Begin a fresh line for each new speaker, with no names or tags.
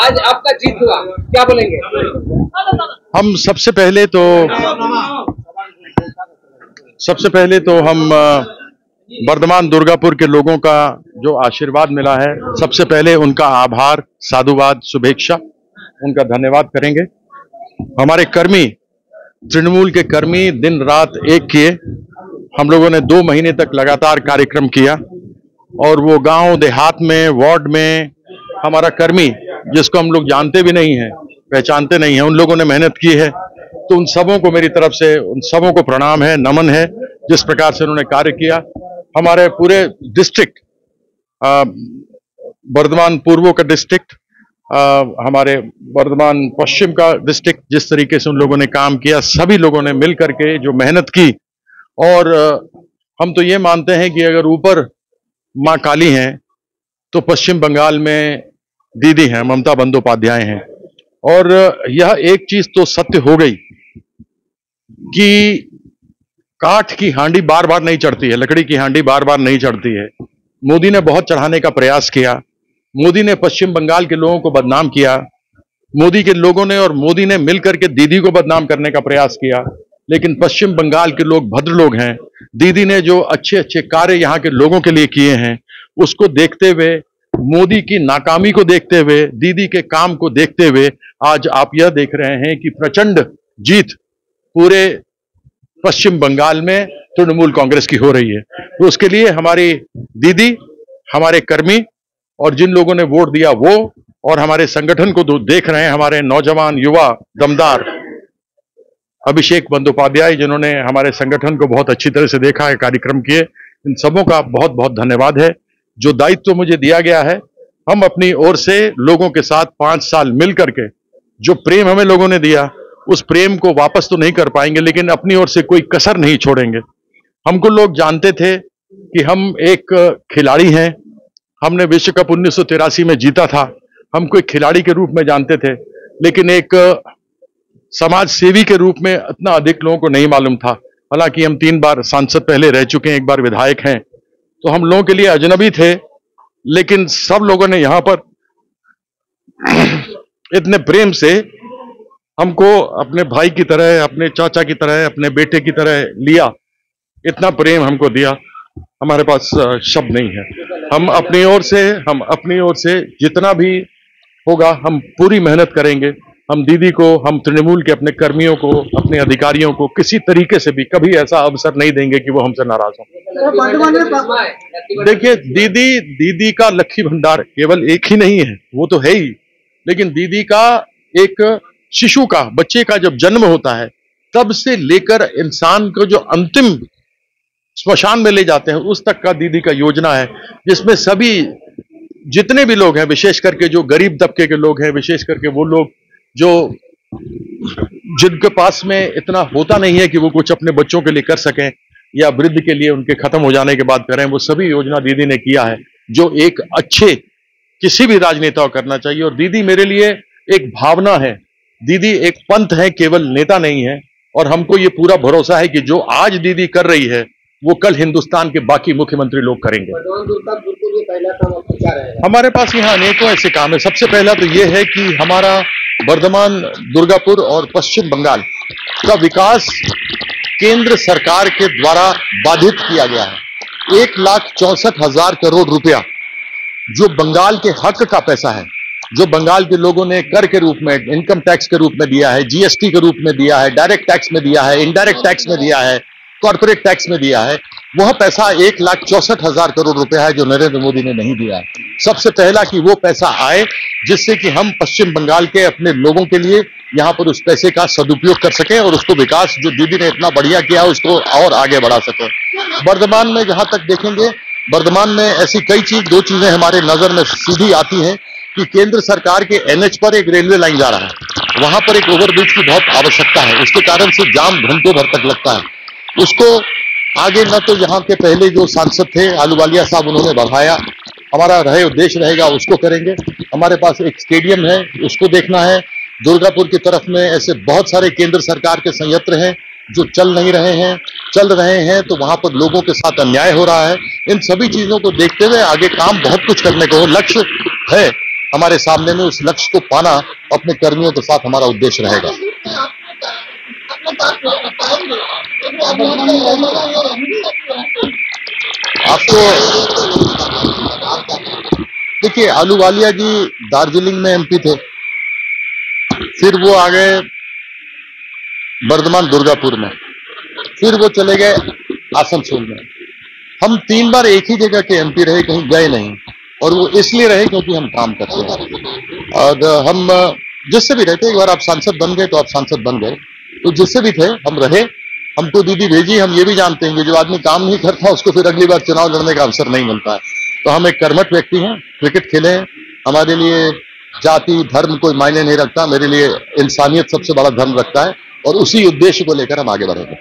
आज आपका जीत हुआ, क्या बोलेंगे?
हम सबसे पहले तो हम बर्धमान दुर्गापुर के लोगों का जो आशीर्वाद मिला है, सबसे पहले उनका आभार, साधुवाद, शुभेच्छा, उनका धन्यवाद करेंगे। हमारे कर्मी, तृणमूल के कर्मी दिन रात एक किए। हम लोगों ने 2 महीने तक लगातार कार्यक्रम किया और वो गांव देहात में, वार्ड में हमारा कर्मी, जिसको हम लोग जानते भी नहीं हैं, पहचानते नहीं हैं, उन लोगों ने मेहनत की है। तो उन सबों को मेरी तरफ से, उन सबों को प्रणाम है, नमन है, जिस प्रकार से उन्होंने कार्य किया। हमारे पूरे डिस्ट्रिक्ट, बर्धमान पूर्व का डिस्ट्रिक्ट, हमारे बर्धमान पश्चिम का डिस्ट्रिक्ट, जिस तरीके से उन लोगों ने काम किया, सभी लोगों ने मिल करके जो मेहनत की। और हम तो ये मानते हैं कि अगर ऊपर माँ काली हैं तो पश्चिम बंगाल में दीदी हैं, ममता बंदोपाध्याय हैं। और यह एक चीज तो सत्य हो गई कि काठ की हांडी बार बार नहीं चढ़ती है, लकड़ी की हांडी बार बार नहीं चढ़ती है। मोदी ने बहुत चढ़ाने का प्रयास किया, मोदी ने पश्चिम बंगाल के लोगों को बदनाम किया, मोदी के लोगों ने और मोदी ने मिलकर के दीदी को बदनाम करने का प्रयास किया। लेकिन पश्चिम बंगाल के लोग भद्र लोग हैं। दीदी ने जो अच्छे अच्छे कार्य यहाँ के लोगों के लिए किए हैं, उसको देखते हुए, मोदी की नाकामी को देखते हुए, दीदी के काम को देखते हुए आज आप यह देख रहे हैं कि प्रचंड जीत पूरे पश्चिम बंगाल में तृणमूल कांग्रेस की हो रही है। तो उसके लिए हमारी दीदी, हमारे कर्मी और जिन लोगों ने वोट दिया वो, और हमारे संगठन को देख रहे हैं, हमारे नौजवान युवा दमदार अभिषेक बंदोपाध्याय, जिन्होंने हमारे संगठन को बहुत अच्छी तरह से देखा है, कार्यक्रम किए, इन सबों का बहुत बहुत धन्यवाद है। जो दायित्व मुझे दिया गया है, हम अपनी ओर से लोगों के साथ 5 साल मिल करके जो प्रेम हमें लोगों ने दिया, उस प्रेम को वापस तो नहीं कर पाएंगे, लेकिन अपनी ओर से कोई कसर नहीं छोड़ेंगे। हमको लोग जानते थे कि हम एक खिलाड़ी हैं, हमने विश्व कप 1983 में जीता था, हमको एक खिलाड़ी के रूप में जानते थे, लेकिन एक समाज सेवी के रूप में इतना अधिक लोगों को नहीं मालूम था। हालांकि हम 3 बार सांसद पहले रह चुके हैं, 1 बार विधायक हैं, तो हम लोगों के लिए अजनबी थे। लेकिन सब लोगों ने यहां पर इतने प्रेम से हमको अपने भाई की तरह, अपने चाचा की तरह, अपने बेटे की तरह लिया, इतना प्रेम हमको दिया, हमारे पास शब्द नहीं है। हम अपनी ओर से जितना भी होगा हम पूरी मेहनत करेंगे। हम दीदी को, हम तृणमूल के अपने कर्मियों को, अपने अधिकारियों को किसी तरीके से भी कभी ऐसा अवसर नहीं देंगे कि वो हमसे नाराज हों। देखिए, दीदी का लक्ष्मी भंडार केवल एक ही नहीं है, वो तो है ही, लेकिन दीदी का एक शिशु का, बच्चे का जब जन्म होता है तब से लेकर इंसान को जो अंतिम स्मशान में ले जाते हैं, उस तक का दीदी का योजना है, जिसमें सभी जितने भी लोग हैं, विशेष करके जो गरीब तबके के लोग हैं, विशेष करके वो लोग जो जिनके पास में इतना होता नहीं है कि वो कुछ अपने बच्चों के लिए कर सकें या वृद्ध के लिए उनके खत्म हो जाने के बाद करें, वो सभी योजना दीदी ने किया है, जो एक अच्छे किसी भी राजनेता को करना चाहिए। और दीदी मेरे लिए एक भावना है, दीदी एक पंथ है, केवल नेता नहीं है। और हमको ये पूरा भरोसा है कि जो आज दीदी कर रही है वो कल हिंदुस्तान के बाकी मुख्यमंत्री लोग करेंगे। हमारे पास यहाँ अनेकों ऐसे काम है। सबसे पहला तो ये है कि हमारा बर्धमान, दुर्गापुर और पश्चिम बंगाल का विकास केंद्र सरकार के द्वारा बाधित किया गया है। 1,64,000 करोड़ रुपया जो बंगाल के हक का पैसा है, जो बंगाल के लोगों ने कर के रूप में, इनकम टैक्स के रूप में दिया है, जीएसटी के रूप में दिया है, डायरेक्ट टैक्स में दिया है, इनडायरेक्ट टैक्स में दिया है, कॉर्पोरेट टैक्स में दिया है, वह पैसा 1,64,000 करोड़ रुपया है जो नरेंद्र मोदी ने नहीं दिया है। सबसे पहला कि वो पैसा आए, जिससे कि हम पश्चिम बंगाल के अपने लोगों के लिए यहाँ पर उस पैसे का सदुपयोग कर सकें और उसको विकास जो दीदी ने इतना बढ़िया किया उसको और आगे बढ़ा सकें। वर्धमान में जहां तक देखेंगे, वर्धमान में ऐसी कई दो चीजें हमारे नजर में सीधी आती हैं कि केंद्र सरकार के एनएच पर एक रेलवे लाइन जा रहा है, वहां पर एक ओवरब्रिज की बहुत आवश्यकता है, उसके कारण से जाम घंटों भर तक लगता है। उसको आगे न तो यहाँ के पहले जो सांसद थे आलूवालिया साहब, उन्होंने बढ़ाया, हमारा उद्देश्य रहेगा उसको करेंगे। हमारे पास एक स्टेडियम है, उसको देखना है। दुर्गापुर की तरफ में ऐसे बहुत सारे केंद्र सरकार के संयंत्र हैं जो चल रहे हैं तो वहां पर लोगों के साथ अन्याय हो रहा है। इन सभी चीजों को देखते हुए आगे काम बहुत कुछ करने को लक्ष्य है
हमारे सामने में उस लक्ष्य को पाना अपने कर्मियों के साथ हमारा उद्देश्य रहेगा। आपको देखिए, अहलूवालिया जी दार्जिलिंग में एमपी थे, फिर वो आ गए बर्धमान दुर्गापुर में, फिर वो चले गए आसनसोल में। हम 3 बार एक ही जगह के एमपी रहे, कहीं गए नहीं, और वो इसलिए रहे क्योंकि हम काम करते हैं। और हम जिससे भी रहते, एक बार आप सांसद बन गए तो आप सांसद बन गए, तो जिससे भी थे हम रहे। हमको दीदी भेजी, हम ये भी जानते हैं कि जो आदमी काम नहीं करता उसको फिर अगली बार चुनाव लड़ने का अवसर नहीं मिलता है। तो हम एक कर्मठ व्यक्ति हैं, क्रिकेट खेले हैं, हमारे लिए जाति धर्म कोई मायने नहीं रखता, मेरे लिए इंसानियत सबसे बड़ा धर्म रखता है, और उसी उद्देश्य को लेकर हम आगे बढ़ेंगे।